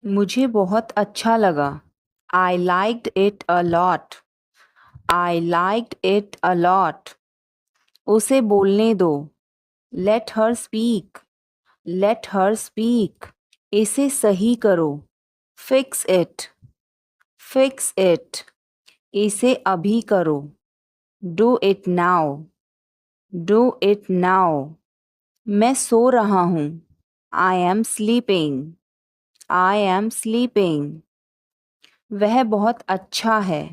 मुझे बहुत अच्छा लगा। I liked it a lot. I liked it a lot. उसे बोलने दो। Let her speak. Let her speak. इसे सही करो। Fix it. Fix it. इसे अभी करो। Do it now. Do it now. मैं सो रहा हूँ। I am sleeping. I am sleeping. वह बहुत अच्छा है।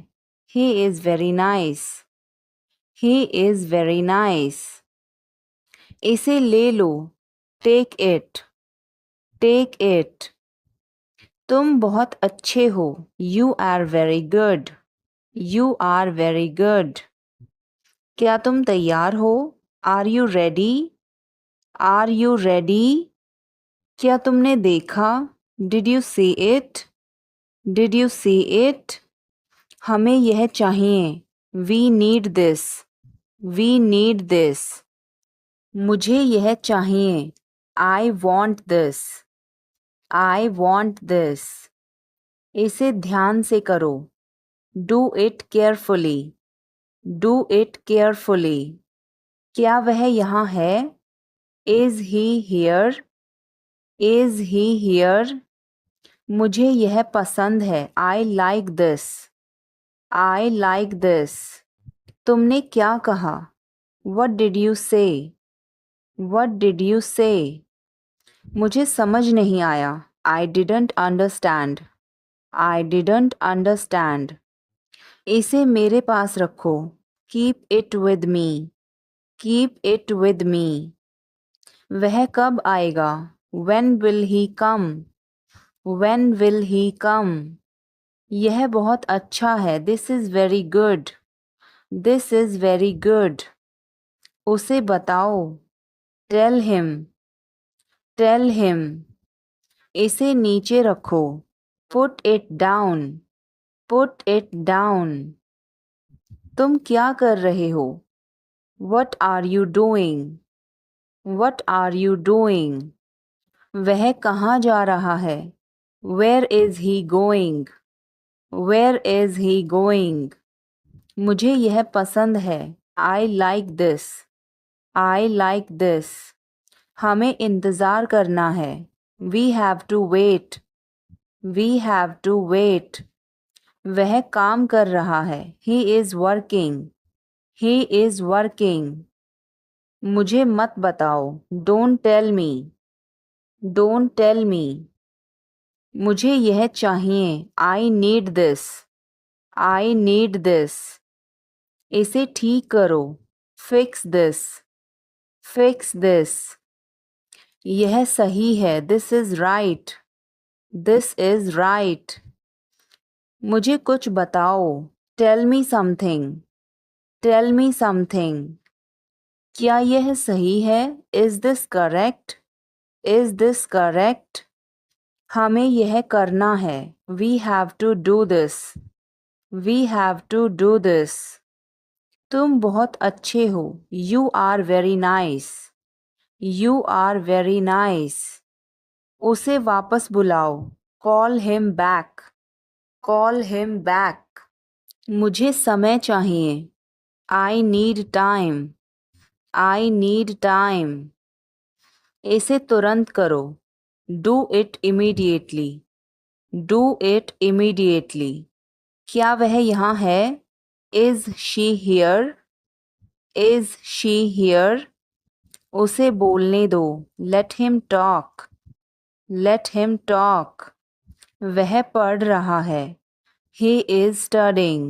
He is very nice. He is very nice. इसे ले लो। Take it. Take it. तुम बहुत अच्छे हो। You are very good. You are very good. क्या तुम तैयार हो? Are you ready? Are you ready? क्या तुमने देखा? Did you see it? Did you see it? हमें यह चाहिए। We need this. We need this. मुझे यह चाहिए। I want this. I want this. इसे ध्यान से करो। Do it carefully. Do it carefully. क्या वह यहाँ है? Is he here? Is he here? मुझे यह पसंद है। I like this. I like this. तुमने क्या कहा? What did you say? What did you say? मुझे समझ नहीं आया। I didn't understand. I didn't understand. इसे मेरे पास रखो। Keep it with me. Keep it with me. वह कब आएगा? When will he come? When will he come? यह बहुत अच्छा है। This is very good. This is very good. उसे बताओ। Tell him. Tell him. इसे नीचे रखो। Put it down. Put it down. तुम क्या कर रहे हो? What are you doing? What are you doing? वह कहाँ जा रहा है? Where is he going? Where is he going? मुझे यह पसंद है। I like this. I like this. हमें इंतज़ार करना है। We have to wait. We have to wait. वह काम कर रहा है। He is working. He is working. मुझे मत बताओ। Don't tell me. Don't tell me. मुझे यह चाहिए। I need this. I need this. इसे ठीक करो। Fix this. Fix this. यह सही है। This is right. This is right. मुझे कुछ बताओ। Tell me something. Tell me something. क्या यह सही है? Is this correct? Is this correct? हमें यह करना है। We have to do this. We have to do this. तुम बहुत अच्छे हो। You are very nice. You are very nice. उसे वापस बुलाओ। Call him back. Call him back. मुझे समय चाहिए। I need time. I need time. इसे तुरंत करो। Do it immediately. Do it immediately. क्या वह यहाँ है? Is she here? Is she here? उसे बोलने दो। Let him talk. Let him talk. वह पढ़ रहा है। He is studying.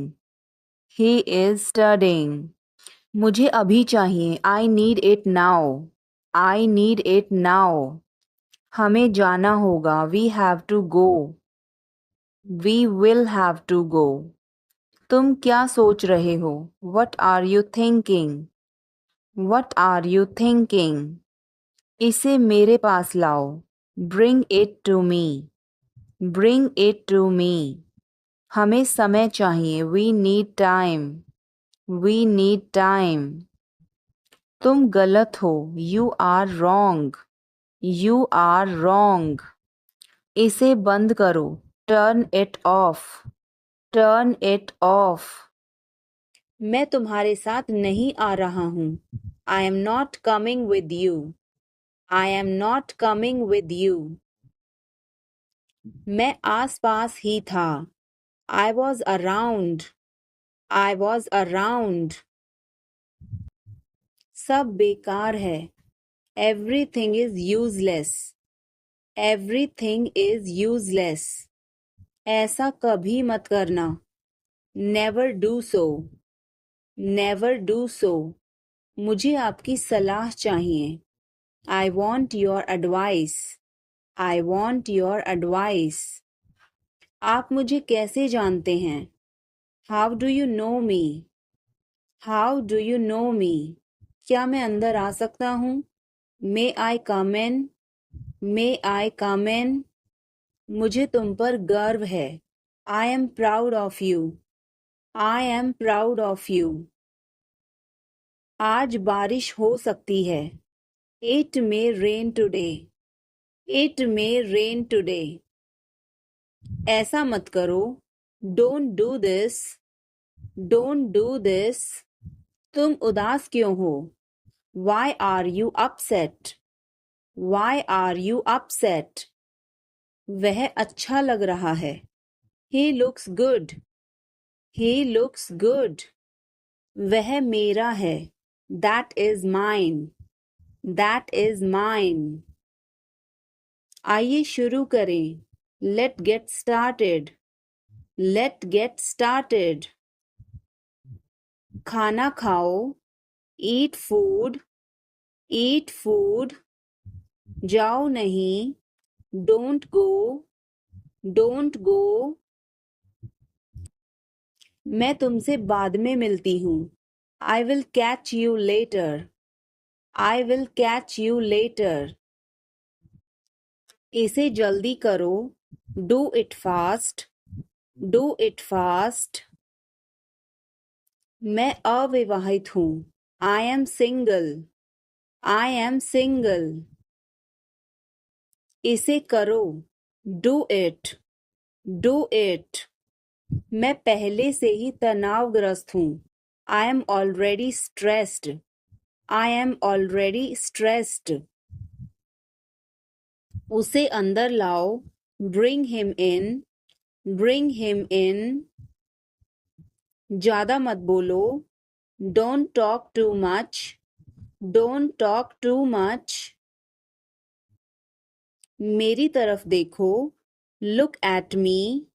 He is studying. मुझे अभी चाहिए। I need it now. I need it now. हमें जाना होगा। We have to go. We will have to go. तुम क्या सोच रहे हो? What are you thinking? What are you thinking? इसे मेरे पास लाओ। Bring it to me. Bring it to me. हमें समय चाहिए। We need time. We need time. तुम गलत हो। You are wrong. You are wrong. इसे बंद करो। Turn it of. Turn it of. मैं तुम्हारे साथ नहीं आ रहा हूँ। I am not coming with you. I am not coming with you. मैं आस पास ही था। I was around. I was around. सब बेकार है। Everything is useless. Everything is useless. ऐसा कभी मत करना। Never do so. Never do so. मुझे आपकी सलाह चाहिए। I want your advice. I want your advice. आप मुझे कैसे जानते हैं? How do you know me? How do you know me? क्या मैं अंदर आ सकता हूँ? मे आई कम इन? मे आई कम इन? मुझे तुम पर गर्व है। I am proud of you. I am proud of you. आज बारिश हो सकती है। It may rain today. It may rain today. ऐसा मत करो। Don't do this. Don't do this. तुम उदास क्यों हो? Why are you upset? Why are you upset? वह अच्छा लग रहा है। He looks good. He looks good. वह मेरा है। That is mine. That is mine. आइए शुरू करें। Let get started. Let get started. खाना खाओ। Eat food. Eat food. जाओ नहीं। Don't go. Don't go. मैं तुमसे बाद में मिलती हूँ। I will catch you later. I will catch you later. इसे जल्दी करो। Do it fast. Do it fast. मैं अविवाहित हूँ। I am single. I am single. इसे करो। Do it. Do it. मैं पहले से ही तनावग्रस्त हूँ। I M already stressed. I am already stressed. उसे अंदर लाओ। Bring him in. Bring him in. ज्यादा मत बोलो। Don't talk too much. Don't talk too much. मेरी तरफ देखो। Look at me.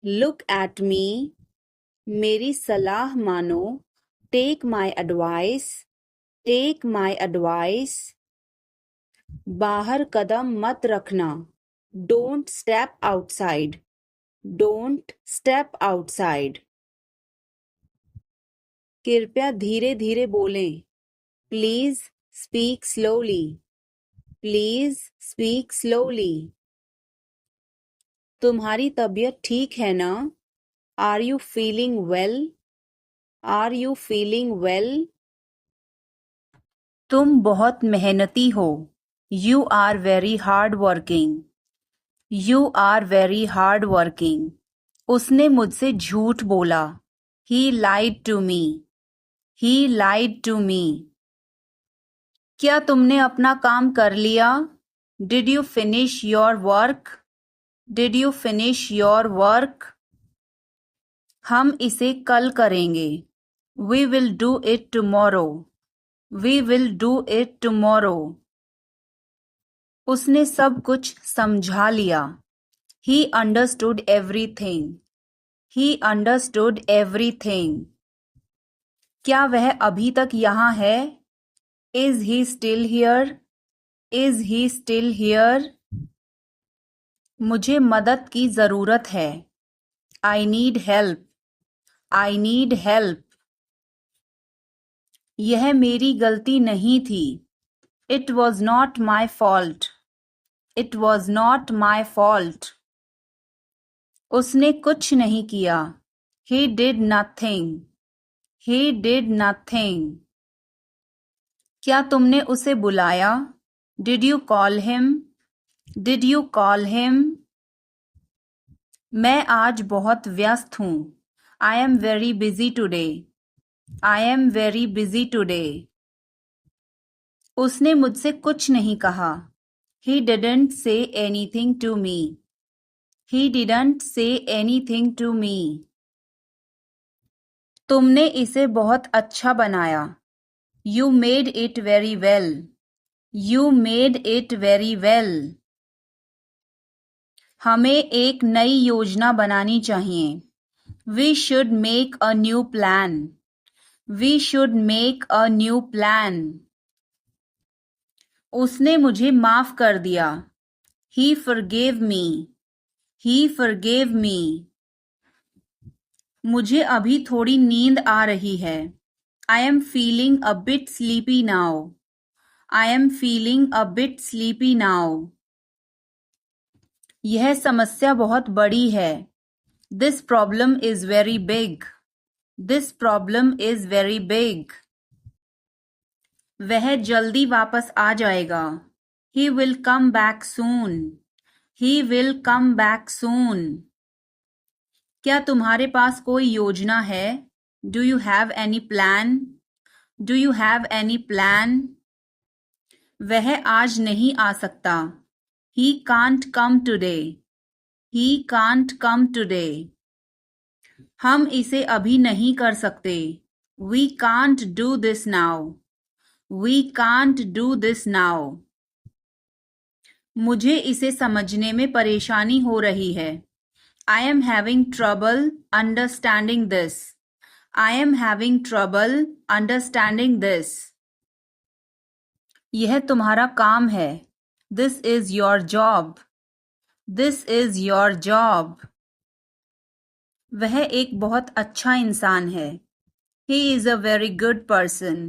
Look at me. मेरी सलाह मानो। Take my advice. Take my advice. बाहर कदम मत रखना। Don't step outside. Don't step outside. कृपया धीरे धीरे बोलें। Please speak slowly. Please speak slowly. तुम्हारी तबीयत ठीक है ना? Are you feeling well? Are you feeling well? तुम बहुत मेहनती हो। You are very hard working. You are very hard working. उसने मुझसे झूठ बोला। He lied to me. He lied to me. क्या तुमने अपना काम कर लिया? Did you finish your work? Did you finish your work? हम इसे कल करेंगे। We will do it tomorrow. We will do it tomorrow. उसने सब कुछ समझा लिया। He understood everything. He understood everything. क्या वह अभी तक यहाँ है? Is he still here? Is he still here? मुझे मदद की जरूरत है। I need help. I need help. यह मेरी गलती नहीं थी। It was not my fault. It was not my fault. उसने कुछ नहीं किया। He did nothing. He did nothing. क्या तुमने उसे बुलाया? Did you call him? Did you call him? मैं आज बहुत व्यस्त हूँ. I am very busy today. I am very busy today. उसने मुझसे कुछ नहीं कहा. He didn't say anything to me. He didn't say anything to me. तुमने इसे बहुत अच्छा बनाया. You made it very well. You made it very well. हमें एक नई योजना बनानी चाहिए. We should make a new plan. We should make a new plan. उसने मुझे माफ कर दिया. He forgave me. He forgave me. मुझे अभी थोड़ी नींद आ रही है. I am feeling a bit sleepy now. I am feeling a bit sleepy now. यह समस्या बहुत बड़ी है. This problem is very big. This problem is very big. वह जल्दी वापस आ जाएगा. He will come back soon. He will come back soon. क्या तुम्हारे पास कोई योजना है? Do you have any plan? Do you have any plan? वह आज नहीं आ सकता. He can't come today. He can't come today. हम इसे अभी नहीं कर सकते. We can't do this now. We can't do this now. मुझे इसे समझने में परेशानी हो रही है. I am having trouble understanding this. I am having trouble understanding this. यह तुम्हारा काम है. This is your job. This is your job. वह एक बहुत अच्छा इंसान है. He is a very good person.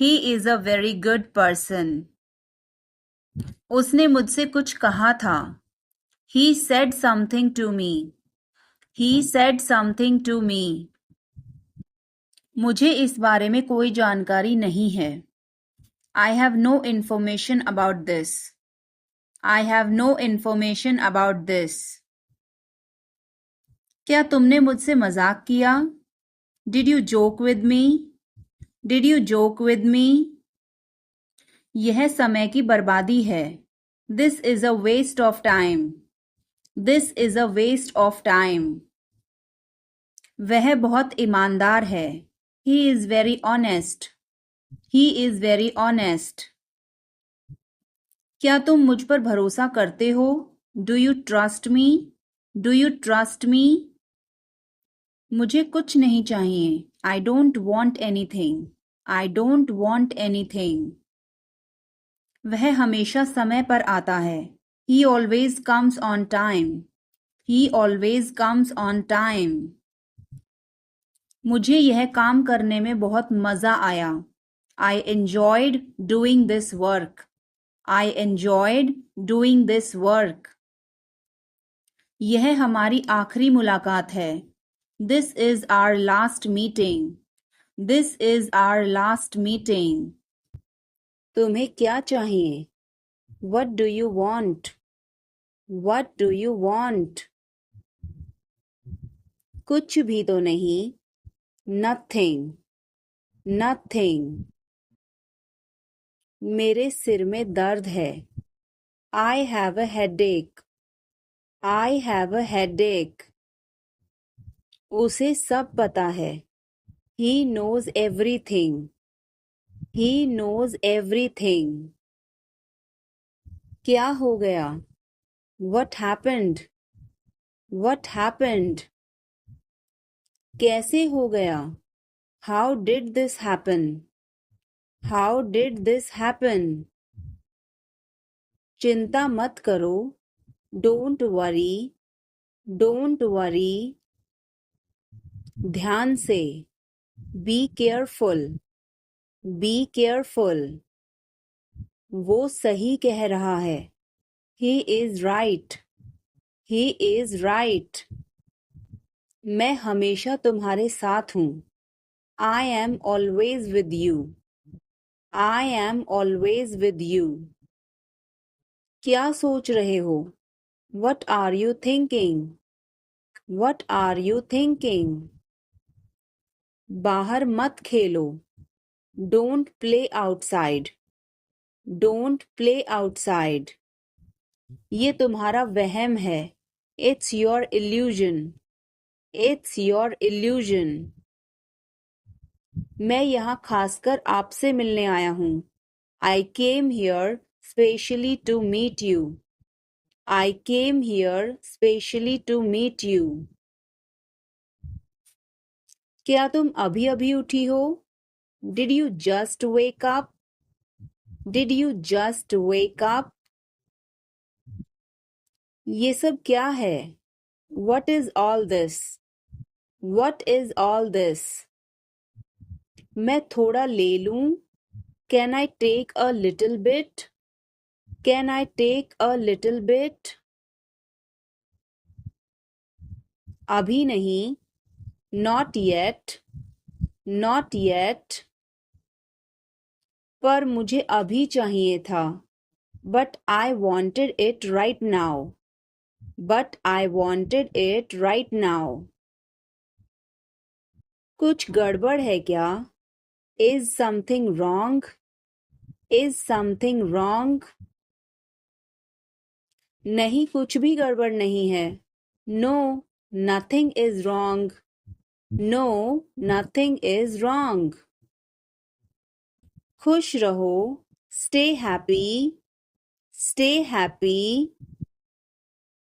He is a very good person. उसने मुझसे कुछ कहा था. He said something to me. He said something to me. मुझे इस बारे में कोई जानकारी नहीं है. I have no information about this. I have no information about this. क्या तुमने मुझसे मजाक किया? Did you joke with me? Did you joke with me? यह समय की बर्बादी है. This is a waste of time. This is a waste of time. वह बहुत ईमानदार है. He is very honest. He is very honest. क्या तुम मुझ पर भरोसा करते हो? Do you trust me? Do you trust me? मुझे कुछ नहीं चाहिए. I don't want anything. I don't want anything. वह हमेशा समय पर आता है. He always comes on time. He always comes on time. मुझे यह काम करने में बहुत मजा आया. I enjoyed doing this work. I enjoyed doing this work. यह हमारी आखिरी मुलाकात है. This is our last meeting. This is our last meeting. तुम्हें क्या चाहिए? What do you want? What do you want? कुछ भी तो नहीं. Nothing. Nothing. मेरे सिर में दर्द है. I have a headache. I have a headache. उसे सब पता है. He knows everything. He knows everything. क्या हो गया? What happened? What happened? कैसे हो गया? How did this happen? How did this happen? चिंता मत करो. Don't worry. Don't worry. ध्यान से. Be careful. Be careful. वो सही कह रहा है. He is right. He is right. मैं हमेशा तुम्हारे साथ हूँ. I am always with you. I am always with you. क्या सोच रहे हो? What are you thinking? What are you thinking? बाहर मत खेलो. Don't play outside. Don't play outside. ये तुम्हारा वहम है. It's your illusion. It's your illusion. मैं यहाँ खासकर आपसे मिलने आया हूँ. I came here specially to meet you. I came here specially to meet you. क्या तुम अभी अभी उठी हो? Did you just wake up? Did you just wake up? ये सब क्या है? What is all this? What is all this? मैं थोड़ा ले लूं? Can I take a little bit? Can I take a little bit? अभी नहीं. Not yet. Not yet. पर मुझे अभी चाहिए था. But I wanted it right now. But I wanted it right now. कुछ गड़बड़ है क्या? Is something wrong? Is something wrong? नहीं, कुछ भी गड़बड़ नहीं है. No, nothing is wrong. No, nothing is wrong. खुश रहो. Stay happy. Stay happy.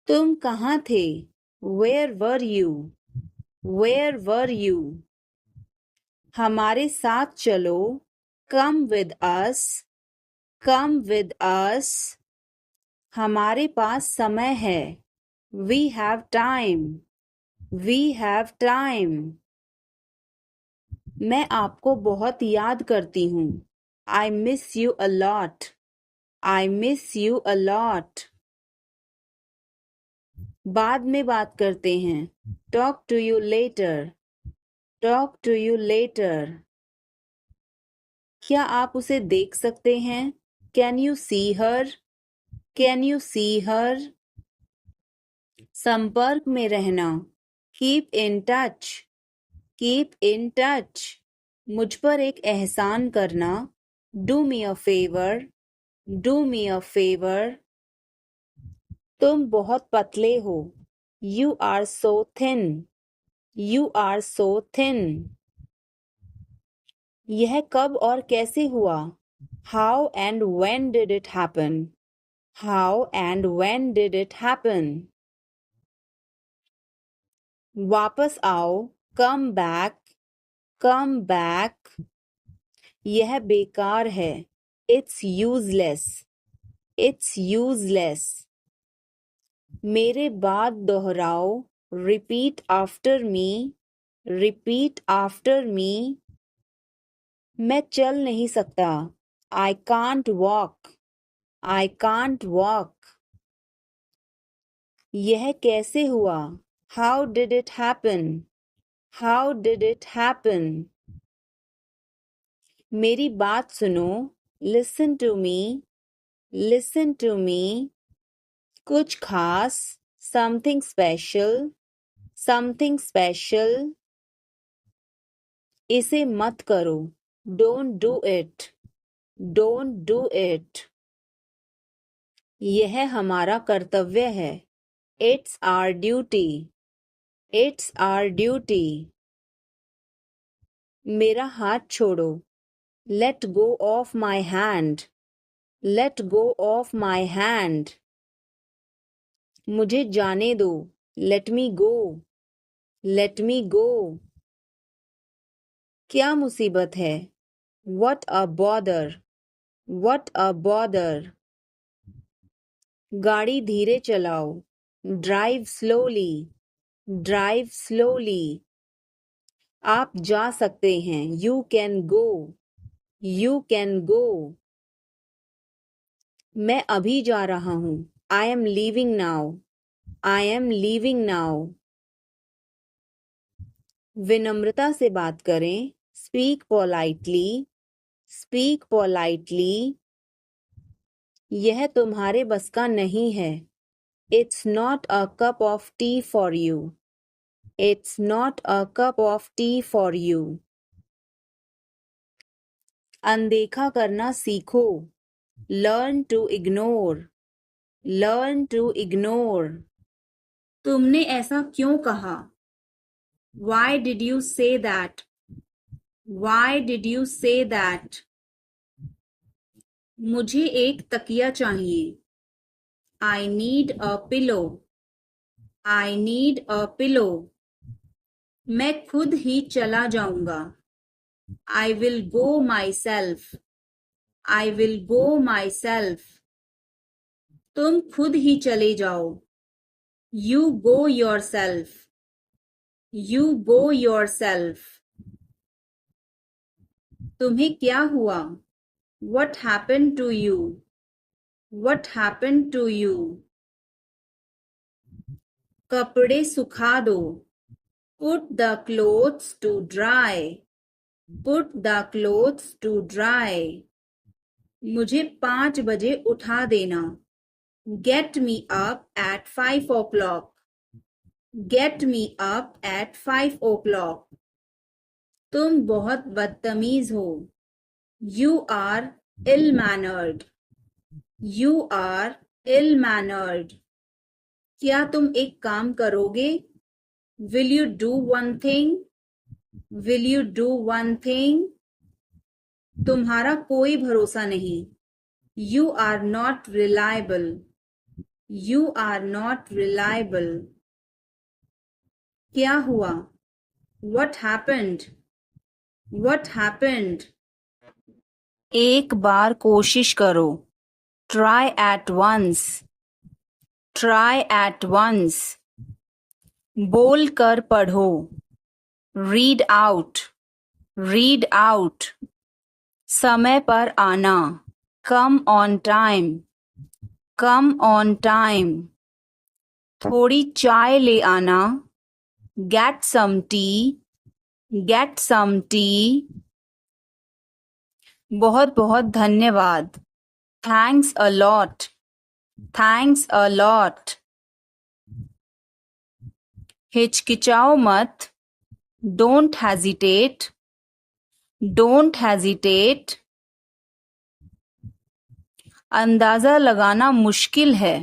तुम कहाँ थे? Where were you? Where were you? हमारे साथ चलो. Come with us. Come with us. हमारे पास समय है. We have time. We have time. मैं आपको बहुत याद करती हूँ. I miss you a lot. I miss you a lot. बाद में बात करते हैं. Talk to you later. Talk to you later. क्या आप उसे देख सकते हैं? Can you see her? Can you see her? संपर्क में रहना. Keep in touch. Keep in touch. मुझ पर एक एहसान करना. Do me a favor. Do me a favor. तुम बहुत पतले हो. You are so thin. You are so thin. यह कब और कैसे हुआ? How and when did it happen? How and when did it happen? वापस आओ. Come back. Come back. यह बेकार है. It's useless. It's useless. मेरे बाद दोहराओ. Repeat after me. Repeat after me. मैं चल नहीं सकता. I can't walk. I can't walk. यह कैसे हुआ? How did it happen? How did it happen? मेरी बात सुनो. Listen to me. Listen to me. कुछ खास. Something special. Something special. इसे मत करो. Don't do it. Don't do it. यह हमारा कर्तव्य है. It's our duty. It's our duty. मेरा हाथ छोड़ो. Let go of my hand. Let go of my hand. मुझे जाने दो. Let me go. Let me go. क्या मुसीबत है? What a bother. What a bother. गाड़ी धीरे चलाओ. Drive slowly. Drive slowly. आप जा सकते हैं. You can go. You can go. मैं अभी जा रहा हूँ. I am leaving now. I am leaving now. विनम्रता से बात करें. Speak politely. Speak politely. यह तुम्हारे बस का नहीं है. It's not a cup of tea for you. It's not a cup of tea for you. अनदेखा करना सीखो. Learn to ignore. Learn to ignore. तुमने ऐसा क्यों कहा? Why did you say that? Why did you say that? मुझे एक तकिया चाहिए. I need a pillow. I need a pillow. मैं खुद ही चला जाऊंगा. I will go myself. I will go myself. तुम खुद ही चले जाओ. You go yourself. You go yourself. तुम्हें क्या हुआ? What happened to you? What happened to you? कपड़े सुखा दो. Put the clothes to dry. Put the clothes to dry. मुझे 5 बजे उठा देना. Get me up at 5 o'clock. Get me up at 5 o'clock. तुम बहुत बदतमीज हो. You are ill-mannered. You are ill-mannered. क्या तुम एक काम करोगे? Will you do one thing? Will you do one thing? तुम्हारा कोई भरोसा नहीं. You are not reliable. You are not reliable. क्या हुआ? What happened? What happened? एक बार कोशिश करो. Try at once. Try at once. बोल कर पढ़ो. Read out. Read out. समय पर आना. Come on time. Come on time. थोड़ी चाय ले आना. Get some tea. Get some tea. बहुत बहुत धन्यवाद. Thanks a lot. Thanks a lot. हिचकिचाओ मत. Don't hesitate. Don't hesitate. अंदाजा लगाना मुश्किल है.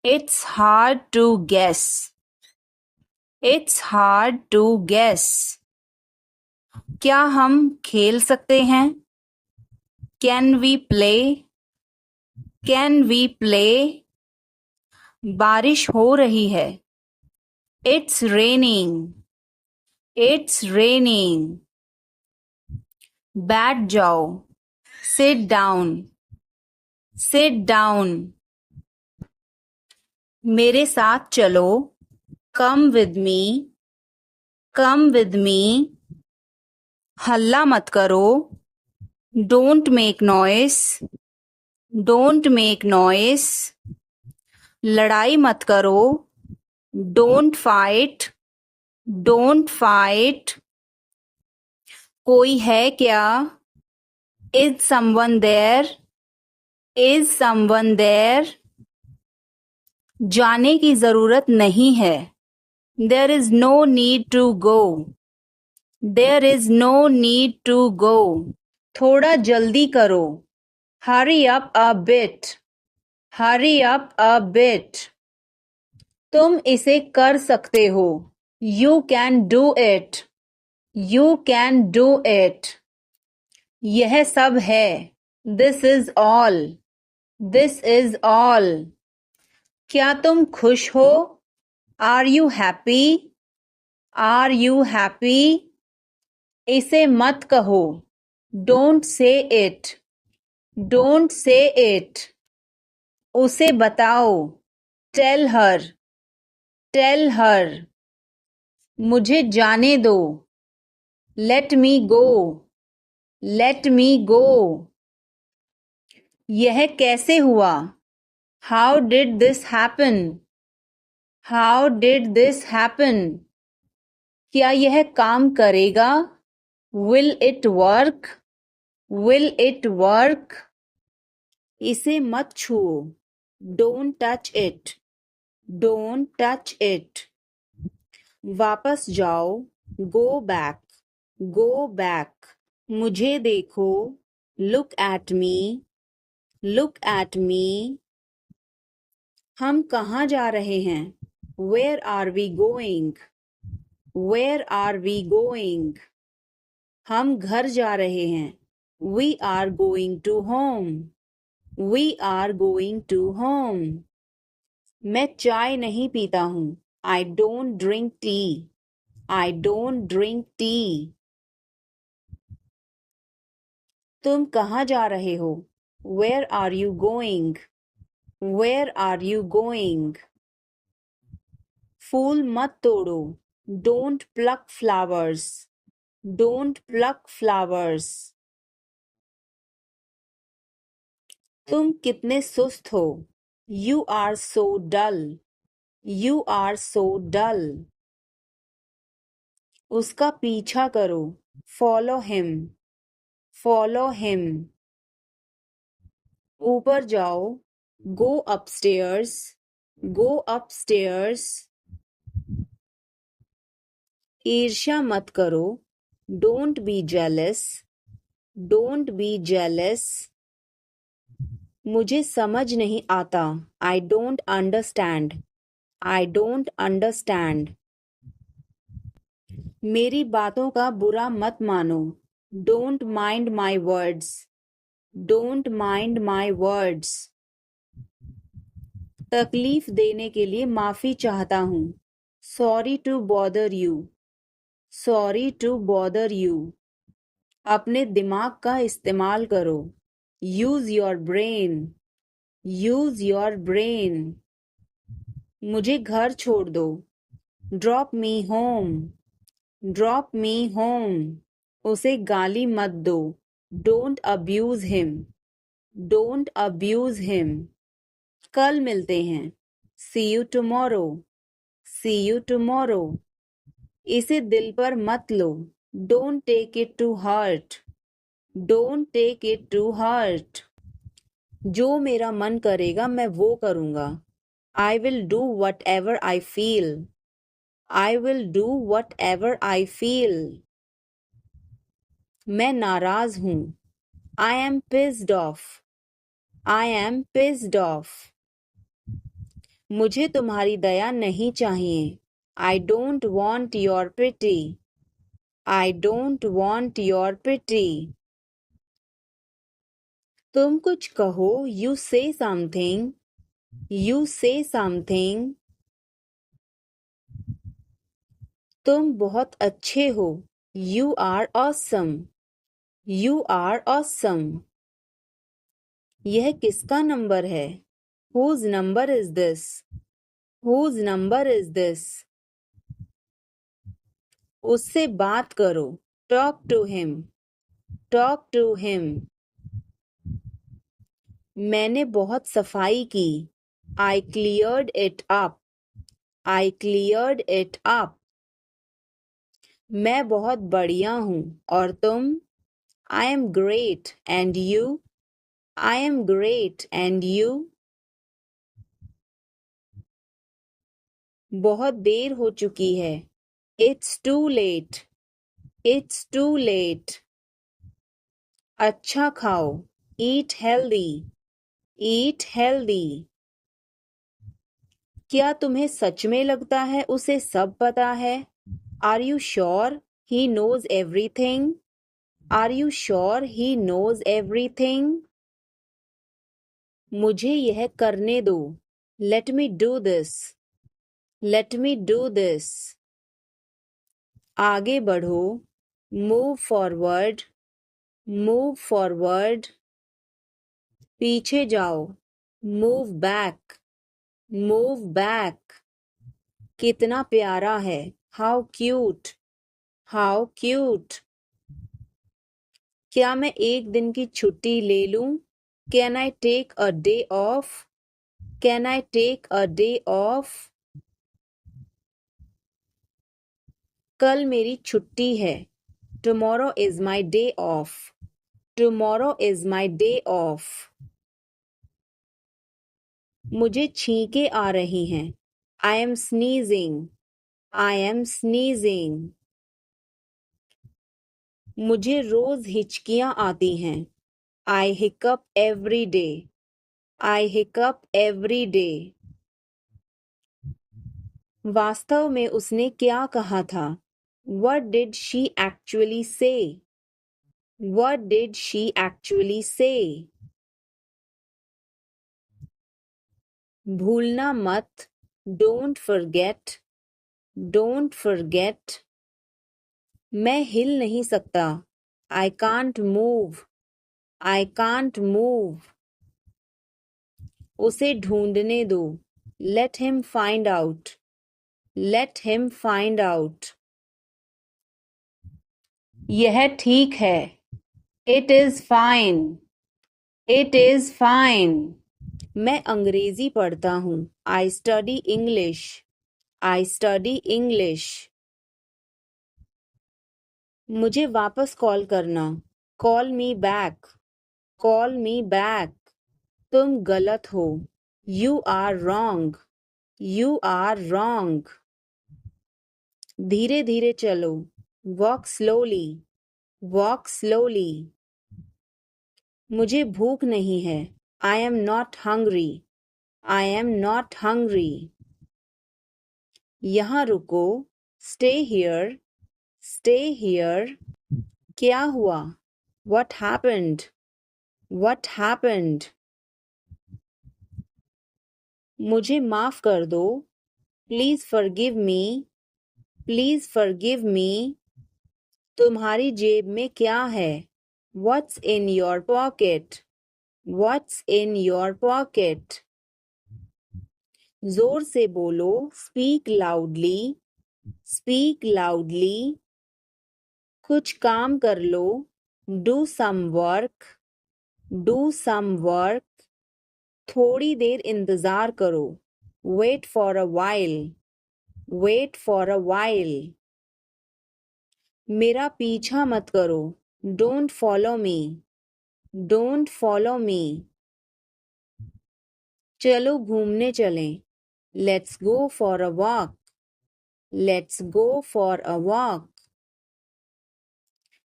It's hard to guess. It's hard to guess. क्या हम खेल सकते हैं? Can we play? Can we play? बारिश हो रही है. It's raining. It's raining. बैठ जाओ. Sit down. Sit down. मेरे साथ चलो. Come with me. Come with me. हल्ला मत करो. Don't make noise. Don't make noise. लड़ाई मत करो. Don't fight. Don't fight. कोई है क्या? Is someone there? Is someone there? जाने की जरूरत नहीं है. There is no need to go. There is no need to go. थोड़ा जल्दी करो. Hurry up a bit. Hurry up a bit. तुम इसे कर सकते हो. You can do it. You can do it. यह सब है. This is all. This is all. क्या तुम खुश हो? Are you happy? Are you happy? इसे मत कहो. Don't say it. Don't say it. उसे बताओ. Tell her. Tell her. मुझे जाने दो. Let me go. Let me go. यह कैसे हुआ? How did this happen? How did this happen? क्या यह काम करेगा? Will it work? Will it work? इसे मत छुओ. Don't touch it. Don't touch it. वापस जाओ, गो बैक, गो बैक। मुझे देखो, look at me, look at me. हम कहाँ जा रहे हैं? Where are we going, where are we going. हम घर जा रहे हैं। We are going to home, we are going to home. मैं चाय नहीं पीता हूँ। I don't drink tea, I don't drink tea. तुम कहाँ जा रहे हो? Where are you going, where are you going. फूल मत तोड़ो, don't pluck flowers, don't pluck flowers. तुम कितने सुस्त हो? You are so dull, you are so dull. उसका पीछा करो, फॉलो हिम, फॉलो हिम। ऊपर जाओ, गो अपस्टेयर्स, गो अपस्टेयर्स। ईर्ष्या मत करो, don't be jealous, don't be jealous. मुझे समझ नहीं आता, I don't understand, I don't understand. मेरी बातों का बुरा मत मानो, don't mind my words, don't mind my words. तकलीफ देने के लिए माफी चाहता हूँ, sorry to bother you, sorry to bother you. अपने दिमाग का इस्तेमाल करो, use your brain, use your brain. मुझे घर छोड़ दो, drop me home, drop me home. उसे गाली मत दो, don't abuse him, don't abuse him. कल मिलते हैं, see you tomorrow, see you tomorrow. इसे दिल पर मत लो, don't take it to heart, don't take it to heart. जो मेरा मन करेगा मैं वो करूँगा, I will do whatever I feel, I will do whatever I feel. मैं नाराज हूँ, I am pissed off, I am pissed off. मुझे तुम्हारी दया नहीं चाहिए, I don't want your pity, I don't want your pity. तुम कुछ कहो, यू से समथिंग, यू से समथिंग। तुम बहुत अच्छे हो, you are awesome, you are awesome. यह किसका नंबर है? Whose number is this, whose number is this. उससे बात करो, talk to him, talk to him. मैंने बहुत सफाई की, I cleared it up, I cleared it up. मैं बहुत बढ़िया हूँ और तुम? I am great and you, I am great and you. बहुत देर हो चुकी है, it's too late, it's too late. अच्छा खाओ, ईट हेल्दी, ईट हेल्दी। क्या तुम्हें सच में लगता है उसे सब पता है? Are you sure he knows everything, are you sure he knows everything. मुझे यह करने दो, let me do this, let me do this. आगे बढ़ो, मूव फॉरवर्ड, मूव फॉरवर्ड। पीछे जाओ, मूव बैक, मूव बैक। कितना प्यारा है, हाउ क्यूट, हाउ क्यूट। क्या मैं एक दिन की छुट्टी ले लूं? Can I take a day off, can I take a day off. कल मेरी छुट्टी है, tomorrow is my day off, tomorrow is my day off. मुझे छींके आ रही हैं, I am sneezing, I am sneezing. मुझे रोज हिचकियां आती हैं. I hiccup every day. I hiccup every day. वास्तव में उसने क्या कहा था? What did she actually say? What did she actually say? भूलना मत. Don't forget. Don't forget. मैं हिल नहीं सकता. I can't move. I can't move. उसे ढूंढने दो. Let him find out. Let him find out. यह ठीक है. It is fine. It is fine. मैं अंग्रेजी पढ़ता हूँ. I study English. I study English. मुझे वापस कॉल करना. Call me back. Call me back. तुम गलत हो. You are wrong. You are wrong. धीरे धीरे चलो. Walk slowly. Walk slowly. मुझे भूख नहीं है. I am not hungry. I am not hungry. यहाँ रुको. Stay here. Stay here. क्या हुआ? What happened? What happened? मुझे माफ कर दो. Please forgive me. Please forgive me. तुम्हारी जेब में क्या है? What's in your pocket? What's in your pocket? जोर से बोलो. Speak loudly. Speak loudly. कुछ काम कर लो. Do some work. Do some work. थोड़ी देर इंतजार करो. Wait for a while. Wait for a while. मेरा पीछा मत करो. Don't follow me. Don't follow me. चलो घूमने चलें. Let's go for a walk. Let's go for a walk.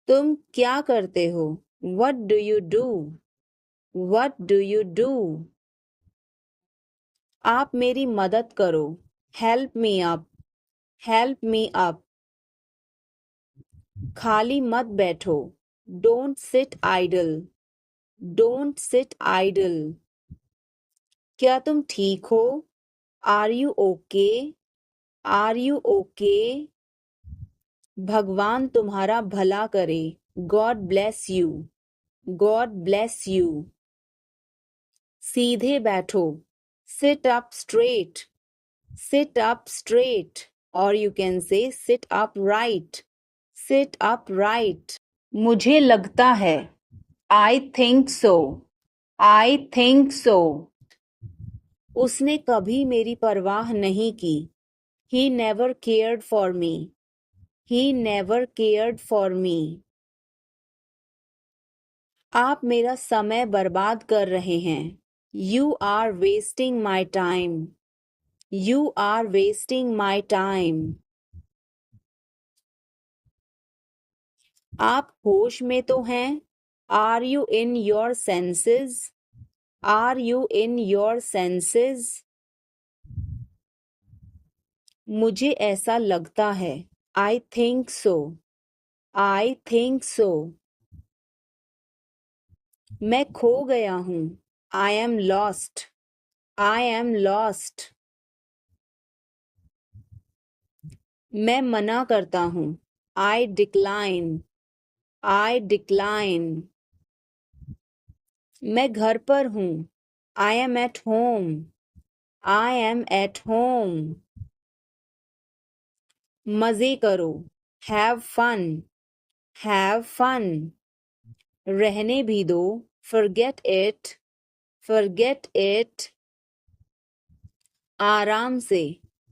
तुम क्या करते हो? What do you do? What do you do? आप मेरी मदद करो. Help me up. Help me up. खाली मत बैठो. Don't sit idle. Don't sit idle. क्या तुम ठीक हो? Are you okay? Are you okay? भगवान तुम्हारा भला करे. God bless you. God bless you. सीधे बैठो. Sit up straight. Sit up straight. Or you can say sit upright. Sit upright. मुझे लगता है. I think so. I think so. उसने कभी मेरी परवाह नहीं की. He never cared for me. He never cared for me. आप मेरा समय बर्बाद कर रहे हैं. You are wasting my time. You are wasting my time. आप होश में तो हैं? Are you in your senses? Are you in your senses? मुझे ऐसा लगता है. I think so. I think so. मैं खो गया हूँ. I am lost. I am lost. मैं मना करता हूँ. I decline. I decline. मैं घर पर हूँ. I am at home. I am at home. मजे करो. Have fun. Have fun. रहने भी दो. Forget it. Forget it. आराम से.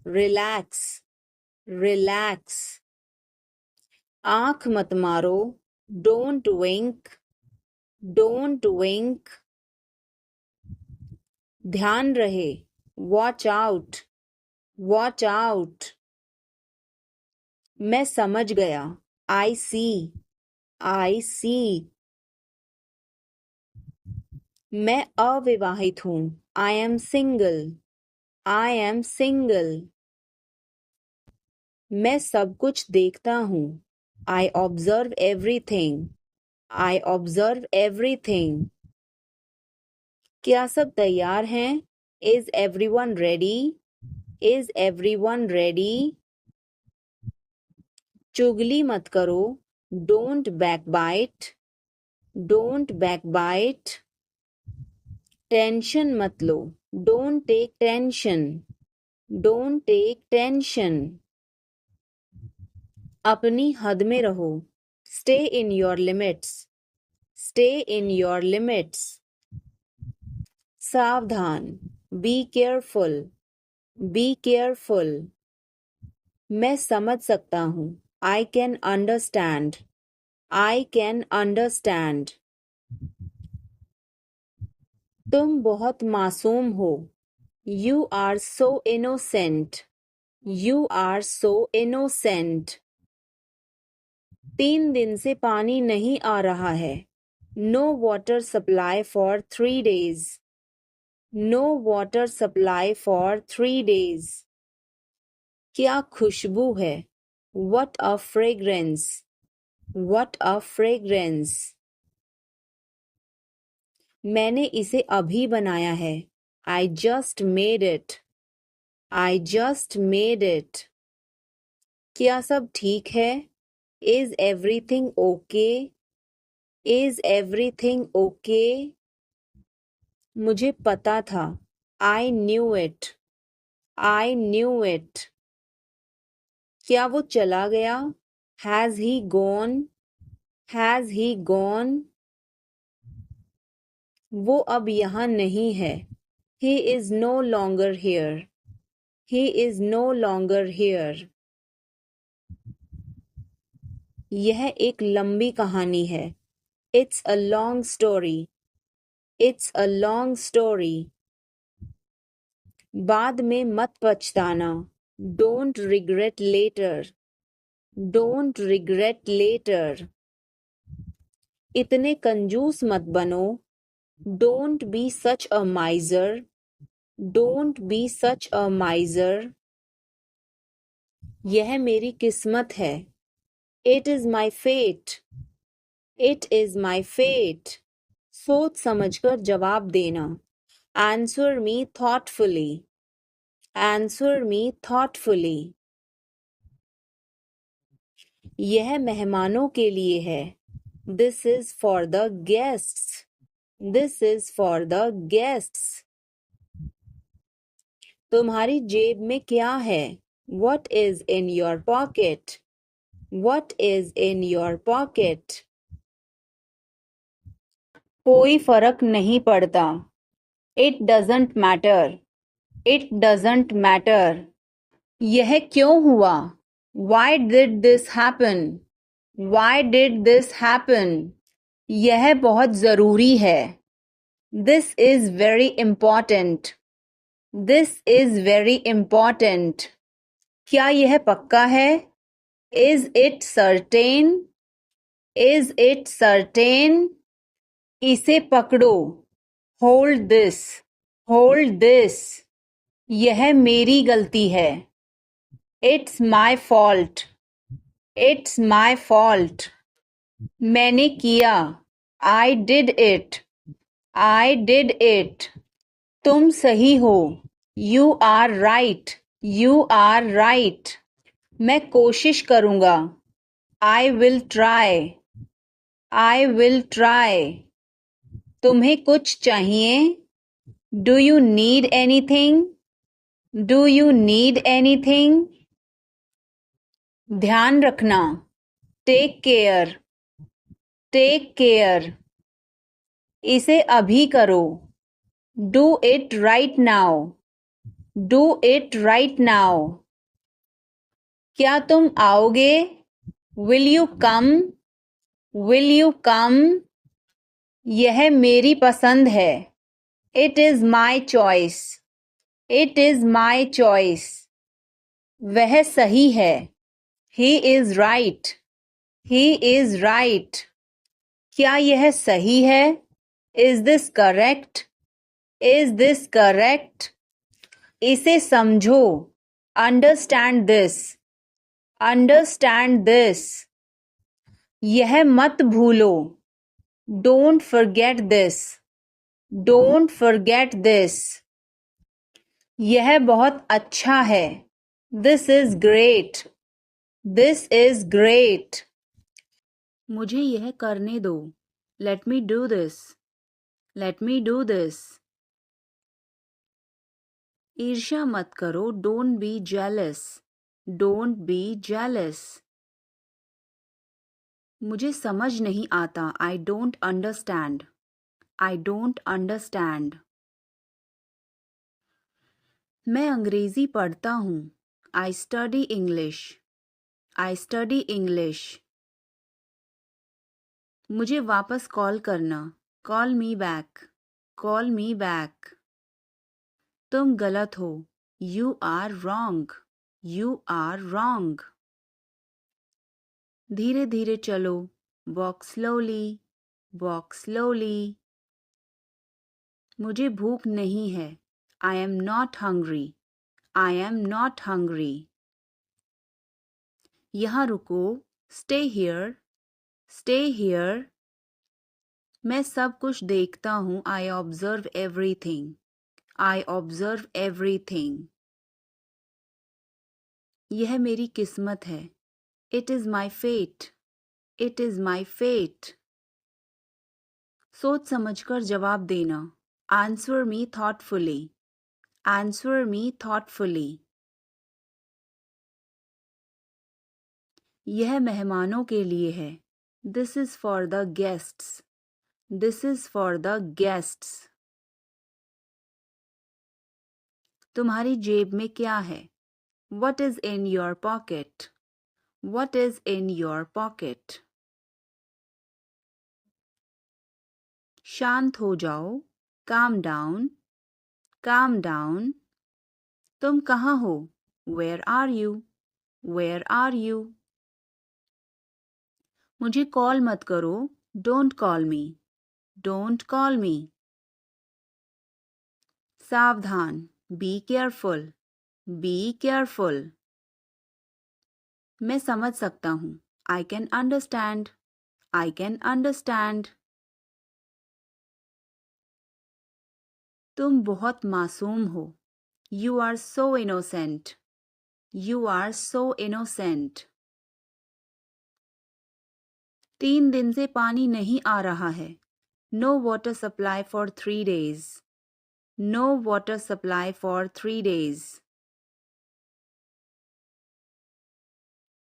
Relax. Relax. आँख मत मारो. Don't wink. Don't wink. ध्यान रहे. Watch out. Watch out. मैं समझ गया. I see. I see. मैं अविवाहित हूँ. I am single. I am single. मैं सब कुछ देखता हूँ. I observe everything. I observe everything. क्या सब तैयार हैं? Is everyone ready? Is everyone ready? चुगली मत करो. Don't backbite. Don't backbite. Tension मत लो. Don't take tension. Don't take tension. अपनी हद में रहो. Stay in your limits. Stay in your limits. सावधान. Be careful. Be careful. मैं समझ सकता हूँ. I can understand. I can understand. तुम बहुत मासूम हो. You are so innocent. You are so innocent. 3 दिन से पानी नहीं आ रहा है. No water supply for 3 days. No water supply for 3 days. क्या खुशबू है. What a fragrance. What a fragrance. मैंने इसे अभी बनाया है. I just made it. I just made it. क्या सब ठीक है? Is everything okay? Is everything okay? मुझे पता था. I knew it. I knew it. क्या वो चला गया? Has he gone? Has he gone? वो अब यहाँ नहीं है. He is no longer here. He is no longer here. यह एक लंबी कहानी है. It's a long story. It's a long story. बाद में मत पछताना. Don't regret later. Don't regret later. इतने कंजूस मत बनो. Don't be such a miser. Don't be such a miser. यह मेरी किस्मत है. It is my fate. It is my fate. सोच समझकर जवाब देना. Answer me thoughtfully. Answer me thoughtfully. यह मेहमानों के लिए है. This is for the guests. This is for the guests. तुम्हारी जेब में क्या है? What is in your pocket? What is in your pocket? कोई फर्क नहीं पड़ता. It doesn't matter. It doesn't matter. यह क्यों हुआ? Why did this happen? Why did this happen? यह बहुत ज़रूरी है. This is very important. This is very important. क्या यह पक्का है? Is it certain? Is it certain? इसे पकड़ो. Hold this. Hold this. यह मेरी गलती है. It's my fault. It's my fault. मैंने किया. I did it. I did it. तुम सही हो. You are right. You are right. मैं कोशिश करूँगा. I will try. I will try. तुम्हें कुछ चाहिए? Do you need anything? Do you need anything? ध्यान रखना. Take care. Take care. इसे अभी करो. Do it right now. Do it right now. क्या तुम आओगे? Will you come? Will you come? यह मेरी पसंद है. It is my choice. It is my choice. वह सही है. He is right. He is right. क्या यह सही है? Is this correct? Is this correct? इसे समझो. Understand this. Understand this. यह मत भूलो. Don't forget this. Don't forget this. यह बहुत अच्छा है. This is great. This is great. मुझे यह करने दो. Let me do this. Let me do this. ईर्ष्या मत करो. Don't be jealous. Don't be jealous. मुझे समझ नहीं आता. I don't understand. I don't understand. मैं अंग्रेजी पढ़ता हूँ. I study English. I study English. मुझे वापस कॉल करना. Call me back. Call me back. तुम गलत हो. You are wrong. You are wrong. धीरे धीरे चलो. Walk slowly. Walk slowly. मुझे भूख नहीं है. I am not hungry. I am not hungry. यहाँ रुको. Stay here. Stay here. मैं सब कुछ देखता हूँ. I observe everything. I observe everything. यह मेरी किस्मत है. It is my fate. It is my fate. सोच समझकर जवाब देना. Answer me thoughtfully. Answer me thoughtfully. यह मेहमानों के लिए है. This is for the guests. This is for the guests. तुम्हारी जेब में क्या है? What is in your pocket? What is in your pocket? शांत हो जाओ. Calm down. Calm down. तुम कहाँ हो? Where are you? Where are you? मुझे कॉल मत करो. Don't call me. Don't call me. सावधान. Be careful. Be careful. मैं समझ सकता हूँ. I can understand. I can understand. तुम बहुत मासूम हो. You are so innocent. You are so innocent. 3 दिन से पानी नहीं आ रहा है. No water supply for 3 days. No water supply for 3 days.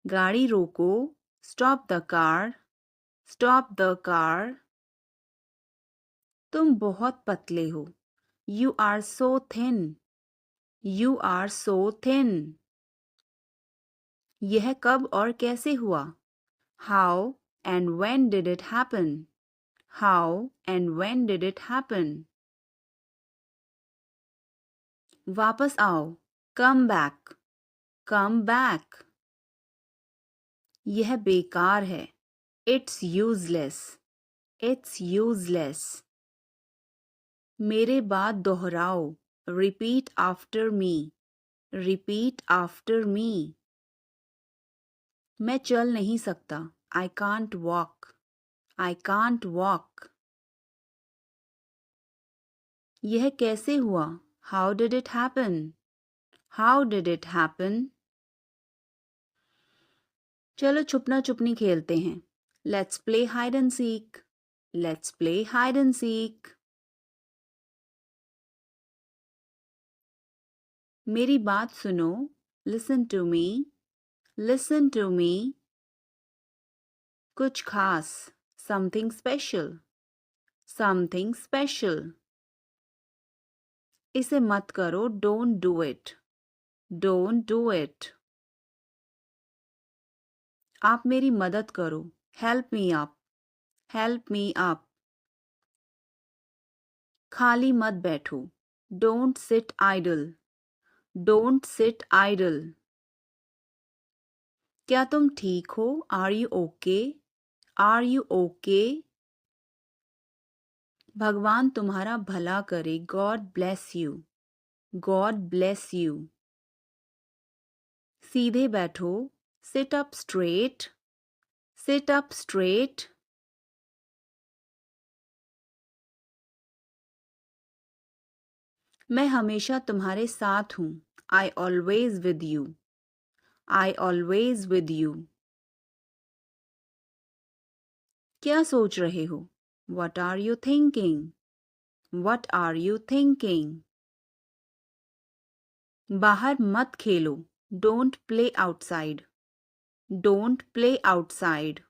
गाड़ी रोको. Stop the car. Stop the car. तुम बहुत पतले हो. You are so thin. You are so thin. यह कब और कैसे हुआ? How and when did it happen? How and when did it happen? वापस आओ. Come back. Come back. यह बेकार है. It's useless. It's useless. मेरे बाद दोहराओ. Repeat after me. Repeat after me. मैं चल नहीं सकता. I can't walk. I can't walk. यह कैसे हुआ? How did it happen? How did it happen? चलो छुपना छुपनी खेलते हैं. Let's play hide and seek. Let's play hide and seek. मेरी बात सुनो. Listen to me. Listen to me. कुछ खास. Something special. Something special. इसे मत करो. Don't do it. Don't do it. आप मेरी मदद करो. Help me up. Help me up. खाली मत बैठो. Don't sit idle. Don't sit idle. क्या तुम ठीक हो? Are you okay? Are you okay? भगवान तुम्हारा भला करे। God bless you. God bless you. सीधे बैठो। Sit up straight. Sit up straight. मैं हमेशा तुम्हारे साथ हूँ। I always with you. I always with you. क्या सोच रहे हो? What are you thinking? What are you thinking? बाहर मत खेलो। Don't play outside. Don't play outside.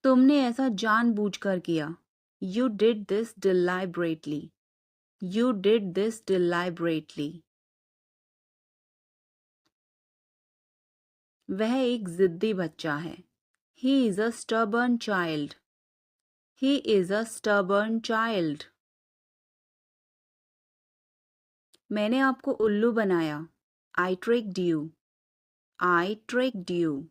तुमने ऐसा जानबूझकर किया। You did this डिलाइबरेटली। You did this deliberately. वह एक जिद्दी बच्चा है। He is a stubborn child. He is a stubborn child. मैंने आपको उल्लू बनाया। I tricked you. I tricked you.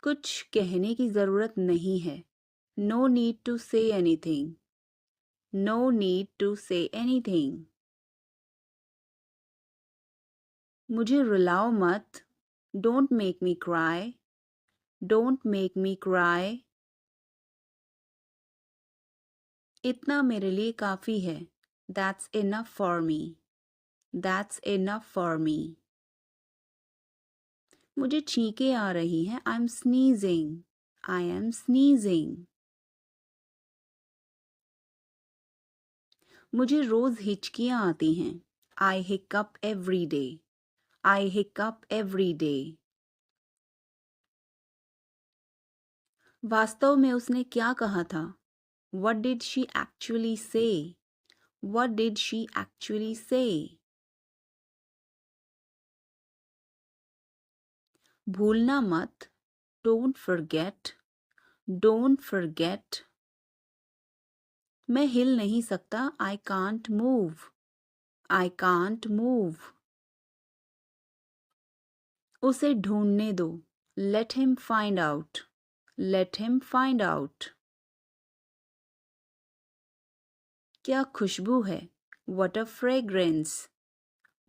कुछ कहने की जरूरत नहीं है। No need to say anything. No need to say anything. मुझे रुलाओ मत। Don't make me cry. Don't make me cry. इतना मेरे लिए काफी है। That's enough for me. That's enough for me. मुझे छींकें आ रही हैं। I am sneezing. I am sneezing. मुझे रोज हिचकियां आती हैं। आई हिकअप एवरी डे। आई हिकअप एवरी डे। वास्तव में उसने क्या कहा था? What did she actually say? What did she actually say? भूलना मत। Don't forget. Don't forget. मैं हिल नहीं सकता। I can't move. I can't move. उसे ढूंढने दो। Let him find out. Let him find out. क्या खुशबू है? What a fragrance.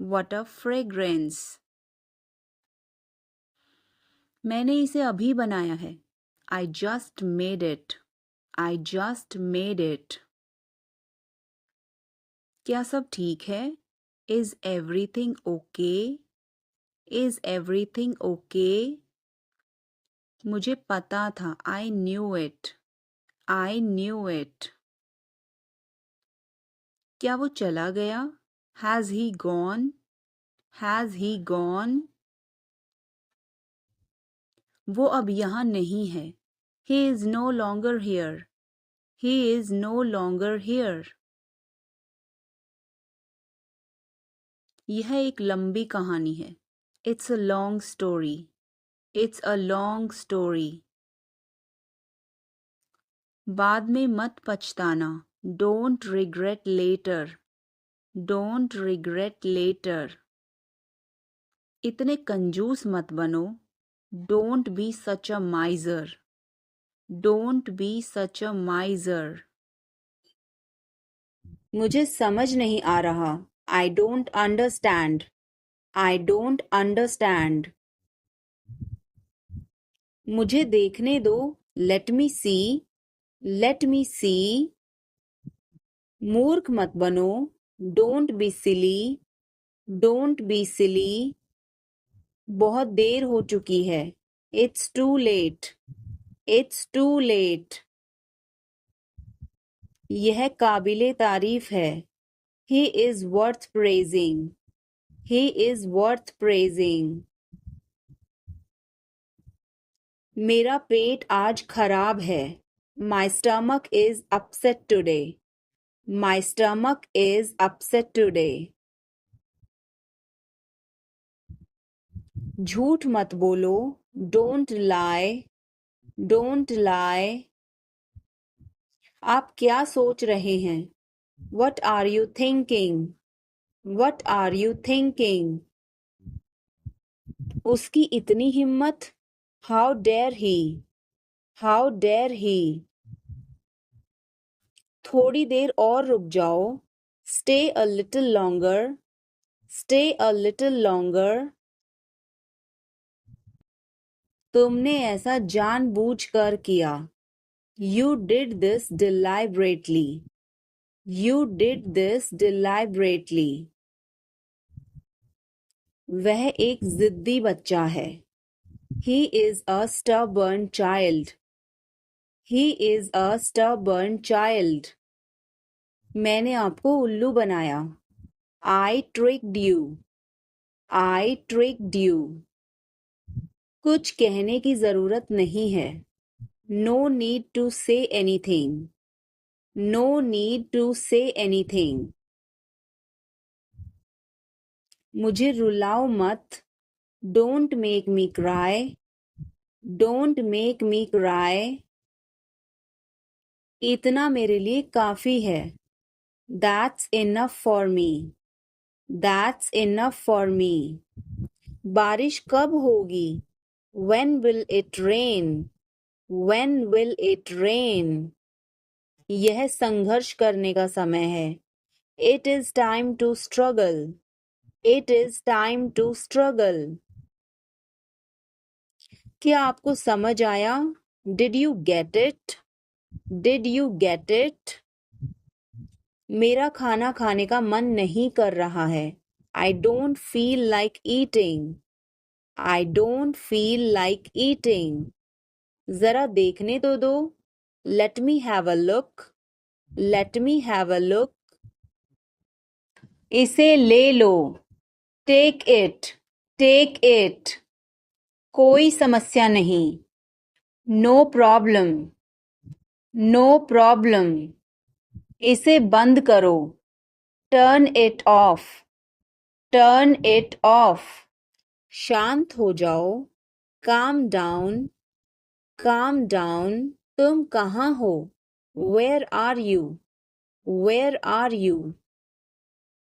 What a fragrance. मैंने इसे अभी बनाया है। I just made it. I just made it. क्या सब ठीक है? Is everything okay? Is everything okay? मुझे पता था। I knew it. I knew it. क्या वो चला गया? Has he gone? Has he gone? वो अब यहाँ नहीं है। He is no longer here. He is no longer here. यह एक लंबी कहानी है। It's a long story. It's a long story. बाद में मत पछताना। Don't regret later. Don't regret later. इतने कंजूस मत बनो। Don't be such a miser. Don't be such a miser. मुझे समझ नहीं आ रहा। I don't understand. I don't understand. मुझे देखने दो। Let me see. Let me see. मूर्ख मत बनो। Don't be silly. Don't be silly. बहुत देर हो चुकी है। It's too late. It's too late. यह काबिले तारीफ है। He is worth praising. He is worth praising. मेरा पेट आज खराब है। My stomach is upset today. My stomach is upset today. झूठ मत बोलो। Don't lie. Don't lie. आप क्या सोच रहे हैं? What are you thinking? What are you thinking? उसकी इतनी हिम्मत। How dare he, how dare he. थोड़ी देर और रुक जाओ। Stay a little longer, stay a little longer. तुमने ऐसा जानबूझकर किया। You did this deliberately. You did this deliberately. वह एक जिद्दी बच्चा है। He is a stubborn child. He is a stubborn child. मैंने आपको उल्लू बनाया। I tricked you. I tricked you. कुछ कहने की जरूरत नहीं है। No need to say anything. No need to say anything. मुझे रुलाओ मत। Don't make me cry. Don't make me cry. इतना मेरे लिए काफी है। That's enough for me. That's enough for me. बारिश कब होगी? When will it rain? When will it rain? यह संघर्ष करने का समय है। It is time to struggle. It is time to struggle. क्या आपको समझ आया? Did you get it? Did you get it? मेरा खाना खाने का मन नहीं कर रहा है। I don't feel like eating. I don't feel like eating. जरा देखने तो दो। Let me have a look. Let me have a look. इसे ले लो। Take it. Take it. कोई समस्या नहीं। No problem. No problem. इसे बंद करो। Turn it off. Turn it off. शांत हो जाओ। Calm down. Calm down. तुम कहाँ हो? Where are you? Where are you?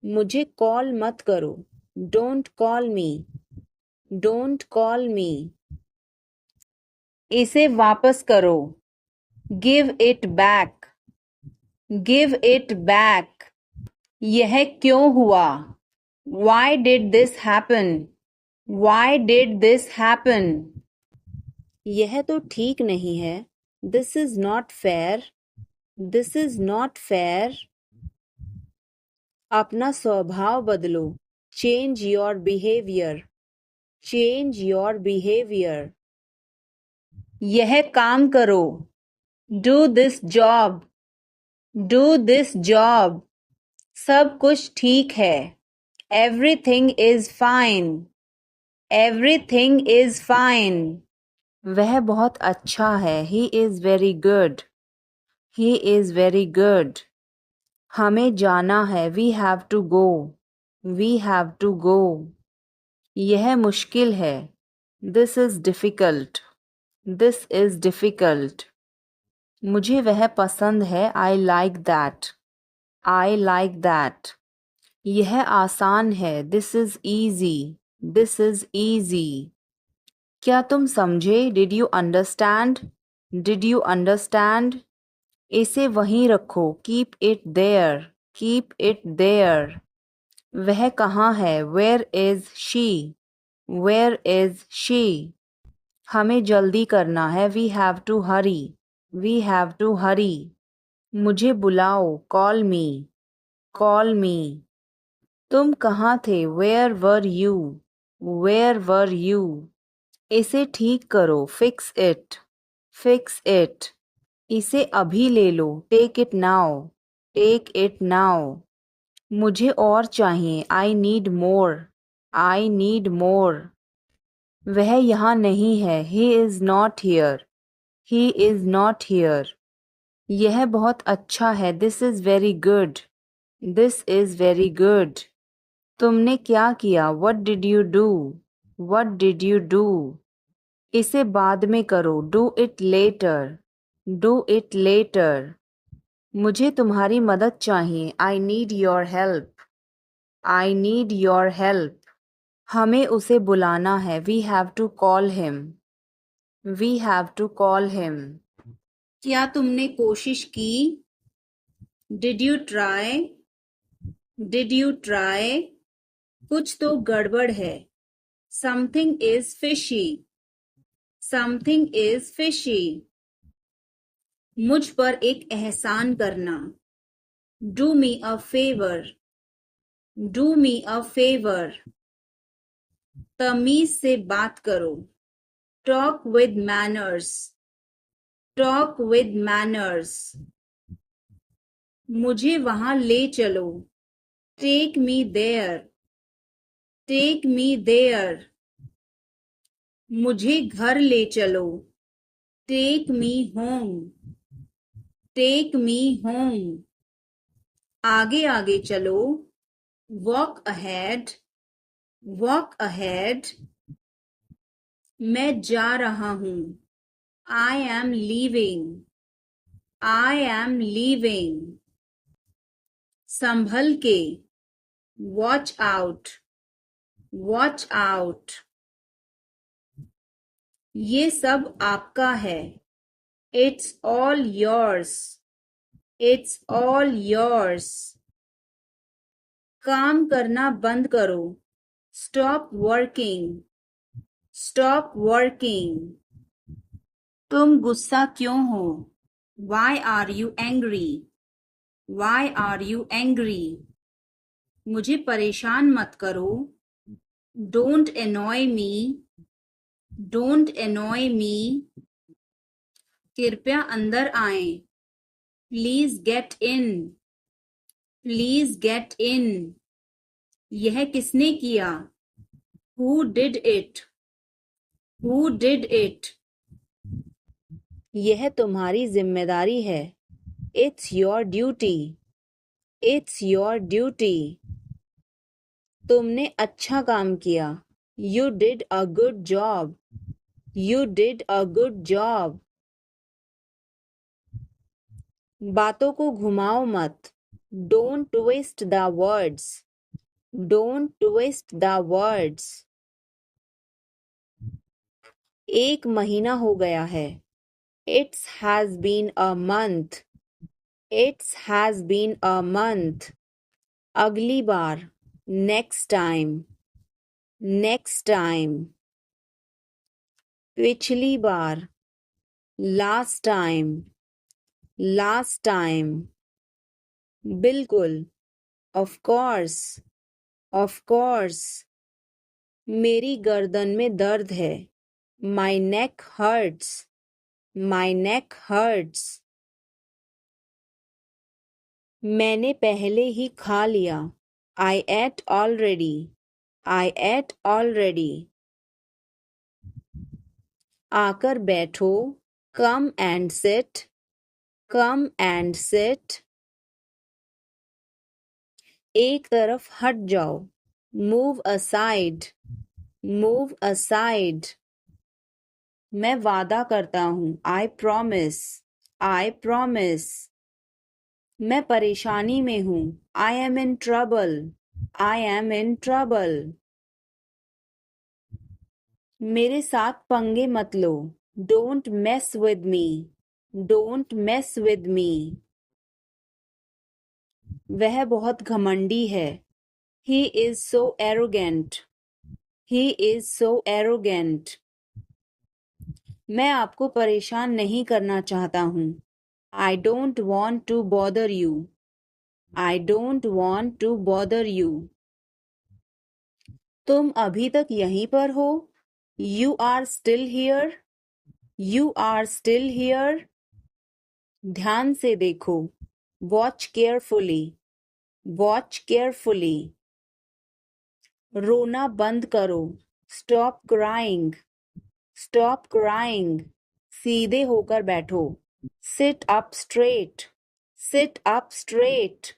मुझे कॉल मत करो। Don't call me. Don't call me. इसे वापस करो। Give it back. Give it back. यह क्यों हुआ? Why did this happen? Why did this happen? यह तो ठीक नहीं है। This is not fair. This is not fair. अपना स्वभाव बदलो। Change your behavior. Change your behavior. यह काम करो। Do this job. Do this job. सब कुछ ठीक है। Everything is fine. Everything is fine. वह बहुत अच्छा है। He is very good. He is very good. हमें जाना है। We have to go. We have to go. यह मुश्किल है। This is difficult. This is difficult. मुझे वह पसंद है। I like that. I like that. यह आसान है। This is easy. This is easy. क्या तुम समझे? Did you understand? Did you understand? इसे वहीं रखो। Keep it there. Keep it there. वह कहाँ है? Where is she? Where is she? हमें जल्दी करना है। We have to hurry. We have to hurry. मुझे बुलाओ। Call me. Call me. तुम कहाँ थे? Where were you? Where were you? इसे ठीक करो। Fix it. Fix it. इसे अभी ले लो। Take it now. Take it now. मुझे और चाहिए। I need more. I need more. वह यहाँ नहीं है। He is not here. He is not here. यह बहुत अच्छा है। This is very good. This is very good. तुमने क्या किया? What did you do? What did you do? इसे बाद में करो। Do it later. Do it later. मुझे तुम्हारी मदद चाहिए। I need your help. I need your help. हमें उसे बुलाना है. We have to call him. We have to call him. क्या तुमने कोशिश की? Did you try? Did you try? कुछ तो गड़बड़ है. Something is fishy. Something is fishy. मुझ पर एक एहसान करना. Do me a favor. Do me a favor. तमीज से बात करो. Talk with manners. Talk with manners. मुझे वहां ले चलो. Take me there. Take me there. मुझे घर ले चलो. Take me home. Take me home. आगे आगे चलो. Walk ahead. Walk ahead. मैं जा रहा हूँ. I am leaving. I am leaving. संभल के. Watch out. Watch out. ये सब आपका है. It's all yours. It's all yours. काम करना बंद करो. Stop working. Stop working. तुम गुस्सा क्यों हो? Why are you angry? Why are you angry? मुझे परेशान मत करो. Don't annoy me. Don't annoy me. कृपया अंदर आएं. Please get in. Please get in. यह किसने किया? Who did it? Who did it? यह तुम्हारी जिम्मेदारी है. It's your duty. It's your duty. तुमने अच्छा काम किया. You did a good job. You did a good job. बातों को घुमाओ मत. Don't twist the words. Don't twist the words. एक महीना हो गया है. It has been a month. It has been a month. अगली बार. Next time. Next time. पिछली बार. Last time. Last time. बिल्कुल. Of course. Of course. मेरी गर्दन में दर्द है. My neck hurts. My neck hurts. मैंने पहले ही खा लिया. I ate already. I ate already. आकर बैठो. Come and sit. Come and sit. एक तरफ हट जाओ. Move aside. Move aside. मैं वादा करता हूँ. I promise. I promise. मैं परेशानी में हूँ. I am in trouble. I am in trouble. मेरे साथ पंगे मत लो. Don't mess with me. Don't mess with me. वह बहुत घमंडी है. He is so arrogant. He is so arrogant. मैं आपको परेशान नहीं करना चाहता हूँ. I don't want to bother you. I don't want to bother you. तुम अभी तक यहीं पर हो? You are still here. You are still here. ध्यान से देखो. Watch carefully. Watch carefully. रोना बंद करो. Stop crying. Stop crying. सीधे होकर बैठो. Sit up straight. Sit up straight.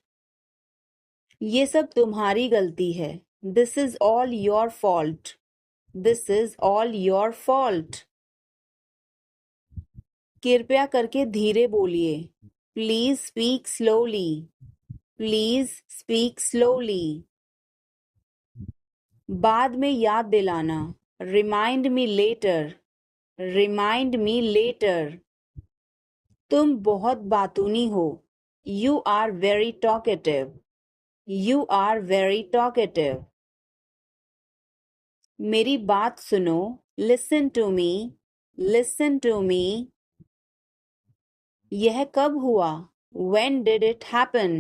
ये सब तुम्हारी गलती है. This is all your fault. This is all your fault. कृपया करके धीरे बोलिए. Please speak slowly. Please speak slowly. बाद में याद दिलाना, remind me later, remind me later. तुम बहुत बातूनी हो, you are very talkative, you are very talkative. मेरी बात सुनो, listen to me, listen to me. यह कब हुआ, when did it happen,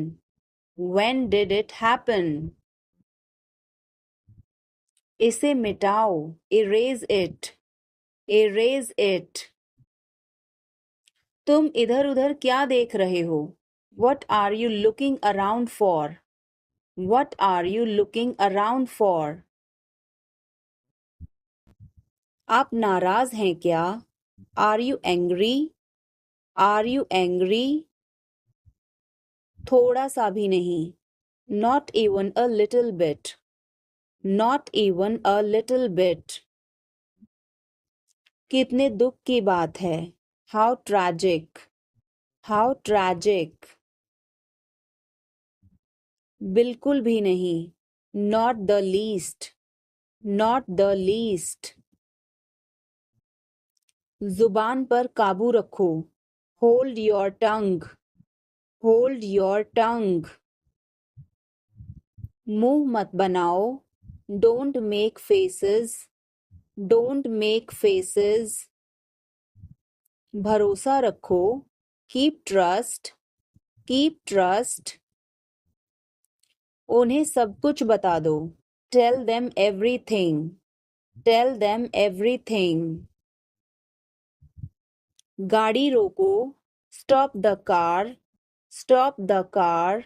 when did it happen। इसे मिटाओ, erase it, erase it। तुम इधर उधर क्या देख रहे हो, what are you looking around for, what are you looking around for। आप नाराज हैं क्या, are you angry, are you angry. थोड़ा सा भी नहीं, not even a little bit, not even a little bit. कितने दुख की बात है, हाउ ट्रैजिक, हाउ ट्रैजिक। बिल्कुल भी नहीं, not the least, not the least. जुबान पर काबू रखो, hold your tongue, hold your tongue. मुंह मत बनाओ, don't make faces, don't make faces. भरोसा रखो, कीप ट्रस्ट, कीप ट्रस्ट। उन्हें सब कुछ बता दो, tell them everything, tell them everything. गाड़ी रोको, stop the car, stop the car.